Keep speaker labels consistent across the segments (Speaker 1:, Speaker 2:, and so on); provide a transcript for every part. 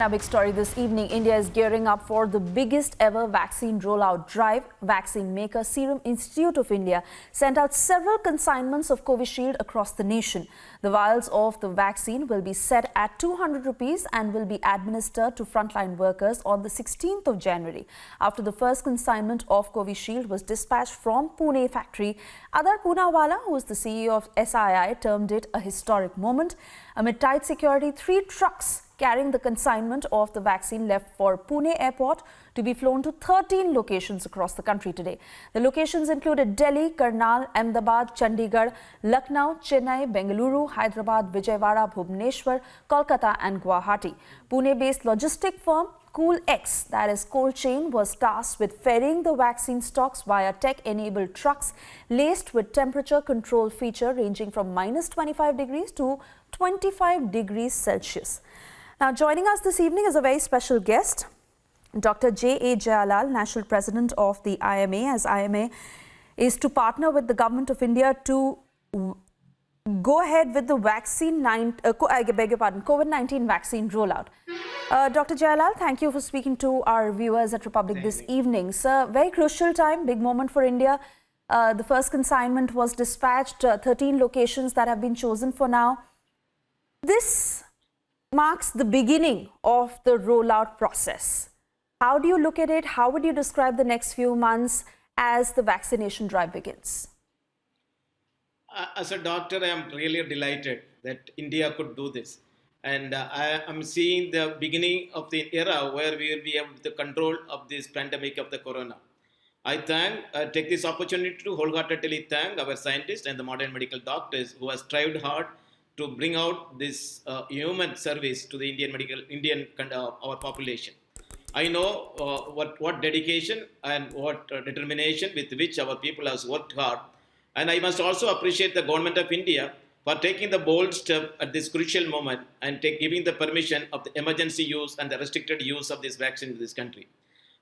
Speaker 1: Now, big story this evening. India is gearing up for the biggest ever vaccine rollout drive. Vaccine maker Serum Institute of India sent out several consignments of Covishield across the nation. The vials of the vaccine will be set at 200 rupees and will be administered to frontline workers on the 16th of January. After the first consignment of Covishield was dispatched from Pune factory, Adar Poonawala, who is the CEO of SII, termed it a historic moment. Amid tight security, 3 trucks carrying the consignment of the vaccine left for Pune airport to be flown to 13 locations across the country today. The locations included Delhi, Karnal, Ahmedabad, Chandigarh, Lucknow, Chennai, Bengaluru, Hyderabad, Vijayawada, Bhubaneswar, Kolkata and Guwahati. Pune-based logistic firm CoolX, that is cold chain, was tasked with ferrying the vaccine stocks via tech-enabled trucks laced with temperature control feature ranging from -25 degrees to 25 degrees Celsius. Now, joining us this evening is a very special guest, Dr. Jayalal, National President of the IMA, as IMA is to partner with the Government of India to go ahead with the COVID-19 vaccine rollout. Dr. Jayalal, thank you for speaking to our viewers at Republic this evening. Sir, very crucial time, big moment for India. The first consignment was dispatched, 13 locations that have been chosen for now. This marks the beginning of the rollout process. How do you look at it? How would you describe the next few months as the vaccination drive begins?
Speaker 2: As a doctor, I am really delighted that India could do this. And I am seeing the beginning of the era where we will be able to control of this pandemic of the corona. I take this opportunity to wholeheartedly thank our scientists and the modern medical doctors who have strived hard to bring out this human service to the our population. I know what dedication and what determination with which our people have worked hard. And I must also appreciate the Government of India for taking the bold step at this crucial moment and giving the permission of the emergency use and the restricted use of this vaccine in this country.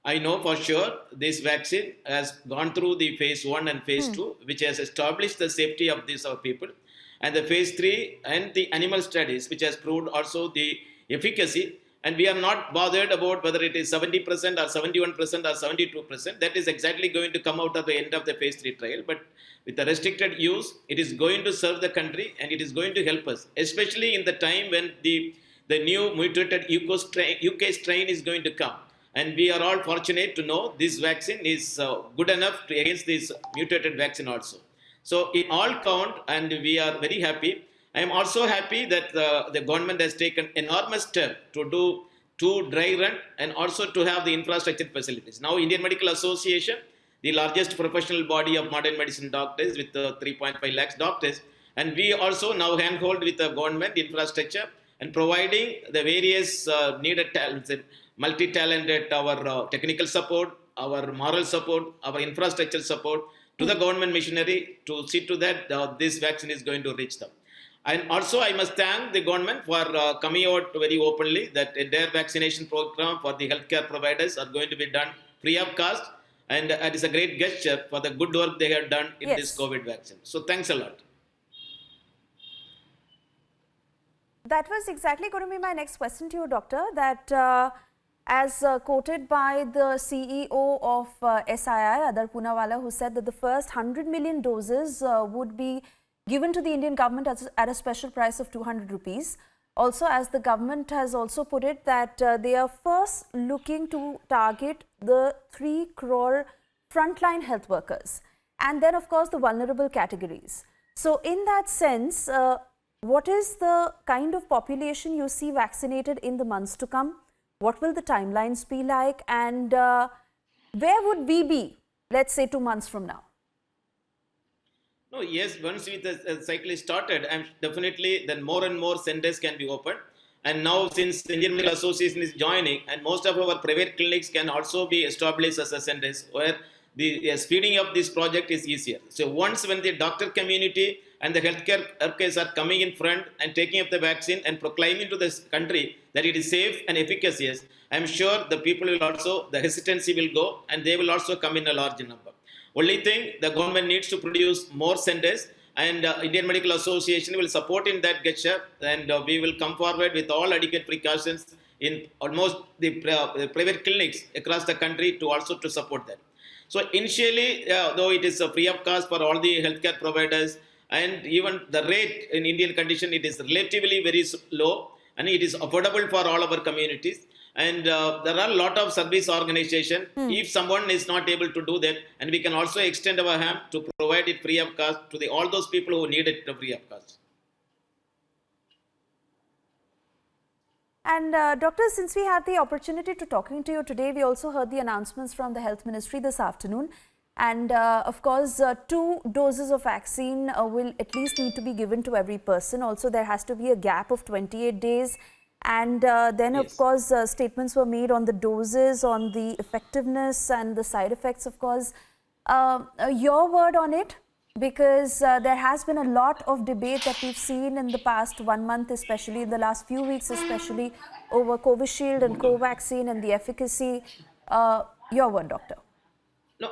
Speaker 2: I know for sure this vaccine has gone through the phase 1 and phase 2, which has established the safety of our people. And the phase 3 and the animal studies, which has proved also the efficacy. And we are not bothered about whether it is 70% or 71% or 72%. That is exactly going to come out of the end of the phase 3 trial. But with the restricted use, it is going to serve the country and it is going to help us, especially in the time when the new mutated UK strain is going to come. And we are all fortunate to know this vaccine is good enough against this mutated vaccine also. So in all count, and we are very happy. I am also happy that the government has taken enormous step to do 2 dry run and also to have the infrastructure facilities. Now, Indian Medical Association, the largest professional body of modern medicine doctors with 3.5 lakhs doctors, and we also now handhold with the government infrastructure and providing the various needed talents, multi-talented, our technical support, our moral support, our infrastructure support, to the government machinery to see to that this vaccine is going to reach them. And also I must thank the government for coming out very openly that their vaccination program for the healthcare providers are going to be done free of cost. And it is a great gesture for the good work they have done in this COVID vaccine. So thanks a lot.
Speaker 1: That was exactly going to be my next question to you, Doctor, that as quoted by the CEO of SII, Adar Poonawala, who said that the first 100 million doses would be given to the Indian government at a special price of 200 rupees. Also, as the government has also put it, that they are first looking to target the 3 crore frontline health workers and then, of course, the vulnerable categories. So in that sense, what is the kind of population you see vaccinated in the months to come? What will the timelines be like, and where would we be, let's say, 2 months from now?
Speaker 2: No, yes, once the cycle is started, definitely then more and more centers can be opened. And now since the Indian Medical Association is joining, and most of our private clinics can also be established as a centers where the speeding up this project is easier. So once when the doctor community and the healthcare workers are coming in front and taking up the vaccine and proclaiming to this country that it is safe and efficacious, I am sure the people will also, the hesitancy will go and they will also come in a large number. Only thing, the government needs to produce more centers and Indian Medical Association will support in that gesture, and we will come forward with all adequate precautions in almost the private clinics across the country to also to support that. So initially, though it is a free of cost for all the healthcare providers, and even the rate in Indian condition, it is relatively very low, and it is affordable for all our communities. And there are a lot of service organization. If someone is not able to do that, and we can also extend our hand to provide it free of cost to all those people who need it free of cost.
Speaker 1: And Doctor, since we have the opportunity to talking to you today, we also heard the announcements from the Health Ministry this afternoon. And of course, 2 doses of vaccine will at least need to be given to every person. Also, there has to be a gap of 28 days. And then,
Speaker 2: Yes.
Speaker 1: of course, statements were made on the doses, on the effectiveness and the side effects, of course. Your word on it? Because there has been a lot of debate that we've seen in the past 1 month, especially in the last few weeks, especially over Covishield and Covaxin and the efficacy. Your word, Doctor.
Speaker 2: No,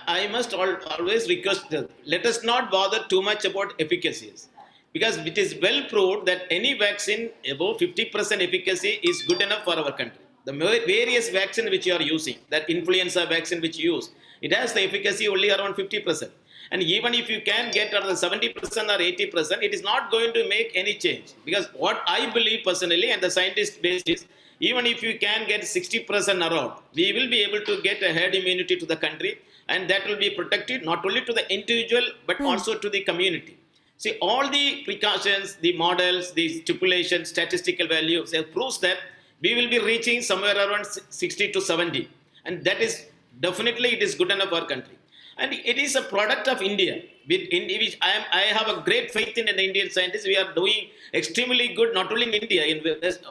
Speaker 2: I must always request that let us not bother too much about efficacies, because it is well proved that any vaccine above 50% efficacy is good enough for our country. The various vaccine which you are using, that influenza vaccine which you use, it has the efficacy only around 50%. And even if you can get at the 70% or 80%, it is not going to make any change. Because what I believe personally, and the scientist base is, even if you can get 60% around, we will be able to get a herd immunity to the country, and that will be protected not only to the individual but also to the community. See, all the precautions, the models, the stipulations, statistical values proves that we will be reaching somewhere around 60 to 70, and that is definitely it is good enough for our country. And it is a product of India, in which I have a great faith in the Indian scientists. We are doing extremely good, not only in India, in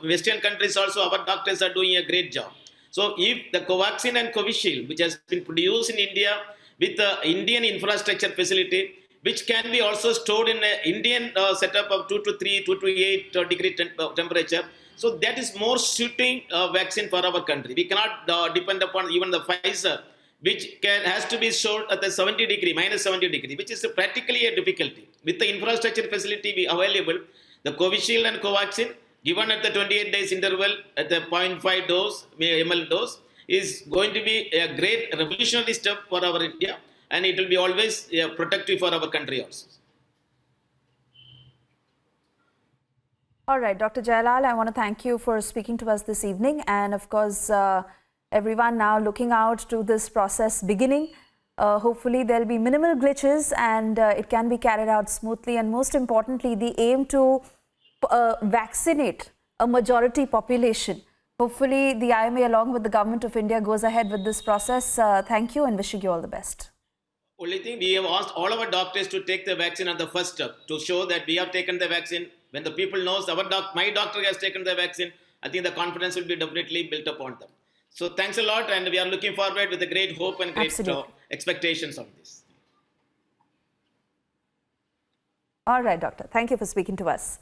Speaker 2: Western countries also, our doctors are doing a great job. So if the Covaxin and Covishield, which has been produced in India with the Indian infrastructure facility, which can be also stored in an Indian setup of 2 to 3, 2 to 8 degree temperature, so that is more suiting vaccine for our country. We cannot depend upon even the Pfizer, which has to be stored at the 70 degree, minus 70 degree, which is practically a difficulty. With the infrastructure facility be available, the Covishield and Covaxin, given at the 28 days interval at the 0.5 dose, ml dose, is going to be a great revolutionary step for our India, and it will be always protective for our country also.
Speaker 1: All right, Dr. Jayalal, I want to thank you for speaking to us this evening. And of course, everyone now looking out to this process beginning. Hopefully, there'll be minimal glitches and it can be carried out smoothly. And most importantly, the aim to vaccinate a majority population. Hopefully, the IMA along with the Government of India goes ahead with this process. Thank you and wishing you all the best.
Speaker 2: Only thing, we have asked all our doctors to take the vaccine on the first step to show that we have taken the vaccine. When the people knows my doctor has taken the vaccine, I think the confidence will be definitely built upon them. So thanks a lot, and we are looking forward with a great hope and great expectations on this.
Speaker 1: All right, Doctor. Thank you for speaking to us.